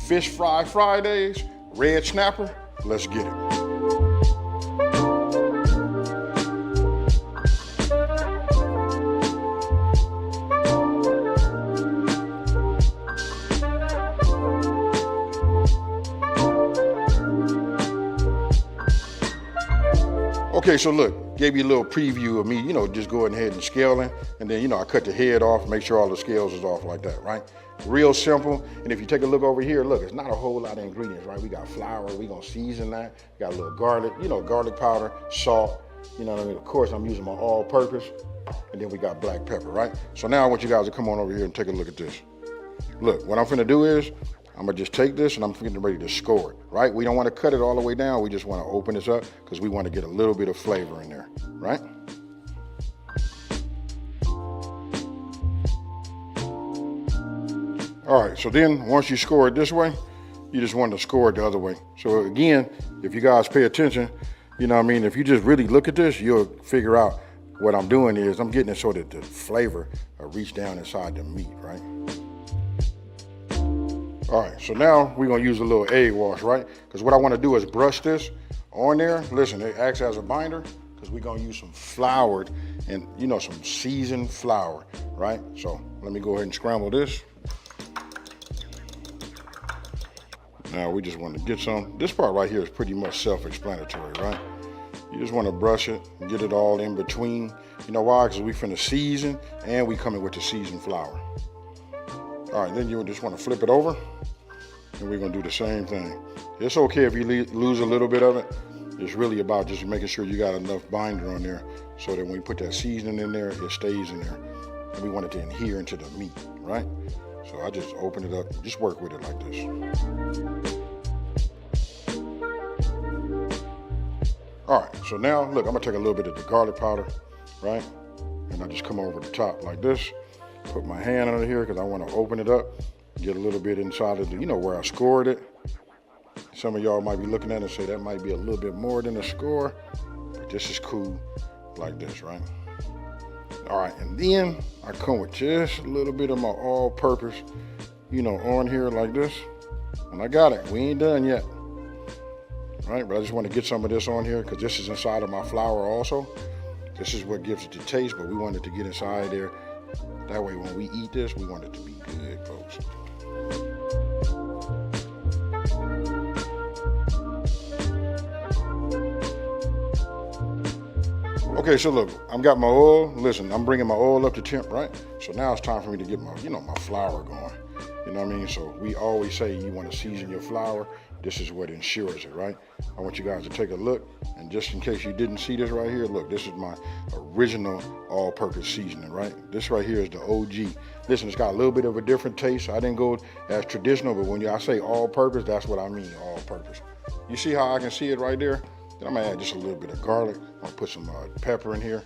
Fish Fry Fridays, red snapper, let's get it. Okay, so look, gave you a little preview of me, just going ahead and scaling. And then, I cut the head off, make sure all the scales is off like that, right? Real simple. And if you take a look over here, look, it's not a whole lot of ingredients, right? We got flour, we gonna season that. Got a little garlic, garlic powder, salt, Of course, I'm using my all-purpose. And then we got black pepper, right? So now I want you guys to come on over here and take a look at this. Look, what I'm finna do is, I'm gonna just take this and I'm getting ready to score it, right? We don't wanna cut it all the way down. We just wanna open this up because we wanna get a little bit of flavor in there, right? All right, so then once you score it this way, you just want to score it the other way. So again, if you guys pay attention, if you just really look at this, you'll figure out what I'm doing is I'm getting it so that the flavor will reach down inside the meat, right? All right, so now we're gonna use a little egg wash, right? Because what I wanna do is brush this on there. Listen, it acts as a binder because we're gonna use some floured and some seasoned flour, right? So let me go ahead and scramble this. Now we just want to get some. This part right here is pretty much self-explanatory, right? You just want to brush it, get it all in between. You know why? Because we finna season and we coming with the seasoned flour. All right, then you just want to flip it over and we're gonna do the same thing. It's okay if you lose a little bit of it. It's really about just making sure you got enough binder on there so that when you put that seasoning in there, it stays in there. And we want it to adhere into the meat, right? So I just open it up, just work with it like this. All right, so now look, I'm gonna take a little bit of the garlic powder, right? And I just come over the top like this, put my hand under here because I wanna open it up, get a little bit inside of the, where I scored it. Some of y'all might be looking at it and say that might be a little bit more than a score, but this is cool like this, right? All right, and then I come with just a little bit of my all-purpose, on here like this. And I got it, we ain't done yet. Right, but I just want to get some of this on here because this is inside of my flour also. This is what gives it the taste, but we want it to get inside there. That way when we eat this, we want it to be good, folks. Okay, so look, I've got my oil. Listen, I'm bringing my oil up to temp, right? So now it's time for me to get my, my flour going. You know what I mean? So we always say you want to season your flour. This is what ensures it, right? I want you guys to take a look. And just in case you didn't see this right here, look, this is my original all-purpose seasoning, right? This right here is the OG. Listen, it's got a little bit of a different taste. I didn't go as traditional, but when I say all-purpose, that's what I mean, all-purpose. You see how I can see it right there? Then I'm gonna add just a little bit of garlic. I'll put some pepper in here.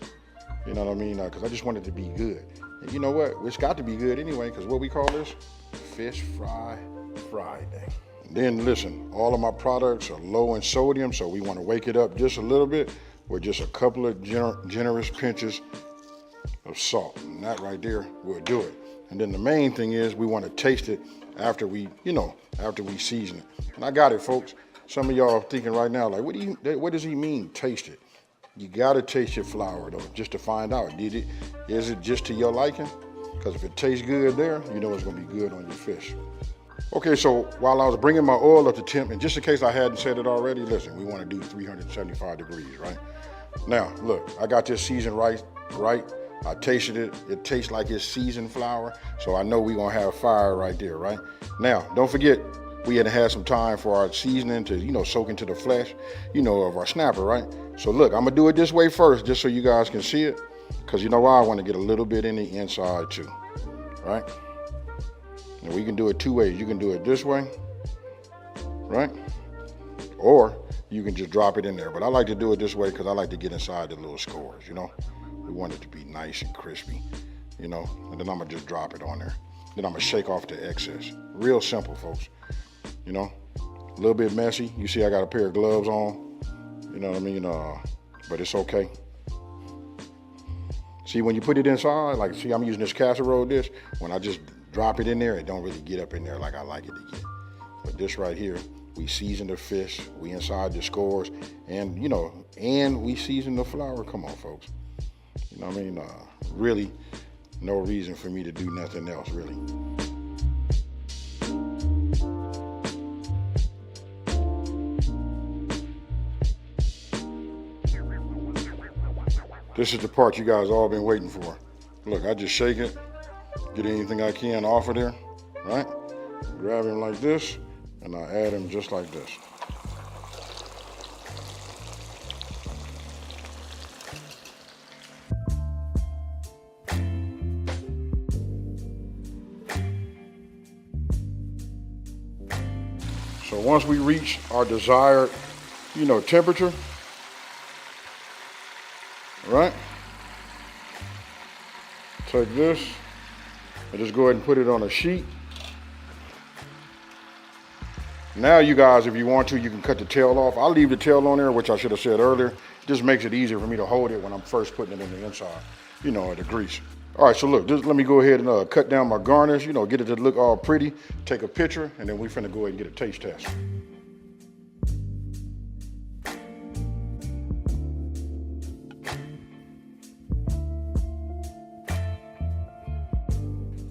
You know what I mean? Because I just want it to be good. And you know what? It's got to be good anyway, because what we call this? Fish Fry Friday. Then listen, all of my products are low in sodium, so we want to wake it up just a little bit with just a couple of generous pinches of salt. And that right there will do it. And then the main thing is we want to taste it after we, after we season it. And I got it, folks. Some of y'all are thinking right now, like, what does he mean, taste it? You got to taste your flour, though, just to find out. Is it just to your liking? Because if it tastes good there, you know it's going to be good on your fish. Okay, so while I was bringing my oil up to temp, and just in case I hadn't said it already, listen, we want to do 375 degrees, right? Now, look, I got this seasoned right. I tasted it. It tastes like it's seasoned flour, so I know we're going to have fire right there, right? Now, don't forget, we had to have some time for our seasoning to, soak into the flesh, of our snapper, right? So look, I'm going to do it this way first, just so you guys can see it, because you know why? I want to get a little bit in the inside too, right? And we can do it two ways. You can do it this way, right? Or you can just drop it in there. But I like to do it this way because I like to get inside the little scores, We want it to be nice and crispy, And then I'm going to just drop it on there. Then I'm going to shake off the excess. Real simple, folks. A little bit messy. You see I got a pair of gloves on. You know what I mean? But it's okay. See, when you put it inside, like, see, I'm using this casserole dish. When I just drop it in there, it don't really get up in there like I like it to get. But this right here, we season the fish, we inside the scores, and you know, and we season the flour. Come on, folks. You know what I mean? Really, no reason for me to do nothing else, really. This is the part you guys all been waiting for. Look, I just shake it, get anything I can off of there, right? Grab him like this, and I add him just like this. So once we reach our desired, you know, temperature, right? Take this and just go ahead and put it on a sheet. Now you guys, if you want to, you can cut the tail off. I'll leave the tail on there, which I should have said earlier. Just makes it easier for me to hold it when I'm first putting it in the inside, you know, the grease. All right, so look, just let me go ahead and cut down my garnish, you know, get it to look all pretty, take a picture, and then we finna go ahead and get a taste test.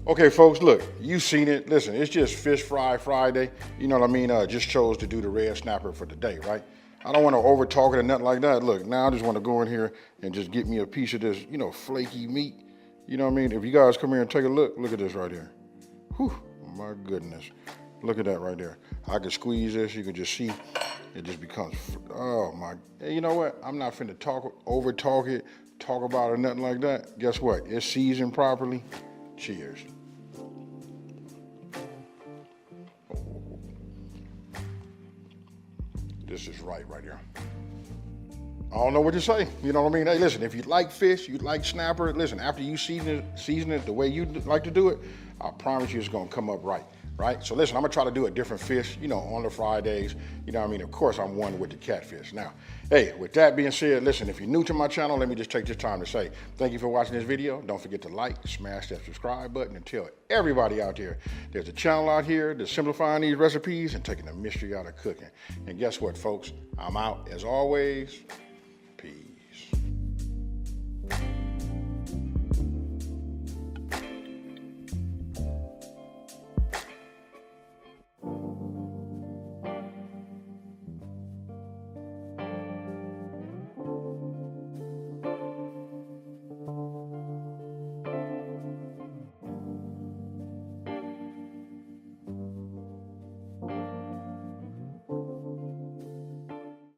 Okay, folks, look, you've seen it. Listen, it's just Fish Fry Friday. You know what I mean? Just chose to do the red snapper for today, right? I don't want to over talk it or nothing like that. Look, now I just want to go in here and just get me a piece of this, you know, flaky meat. You know what I mean? If you guys come here and take a look at this right here. Whew, my goodness. Look at that right there. I can squeeze this. You can just see it just becomes, oh my, hey, you know what? I'm not finna over talk it, talk about it or nothing like that. Guess what? It's seasoned properly. Cheers. This is right here. I don't know what to say. You know what I mean? Hey, listen, if you like fish, you like snapper, listen, after you season it the way you like to do it, I promise you it's gonna come up right. So listen, I'm gonna try to do a different fish, you know, on the Fridays. You know what I mean? Of course, I'm one with the catfish. Now, hey, with that being said, listen, if you're new to my channel, let me just take this time to say thank you for watching this video. Don't forget to like, smash that subscribe button, and tell everybody out there there's a channel out here that's simplifying these recipes and taking the mystery out of cooking. And guess what, folks? I'm out, as always.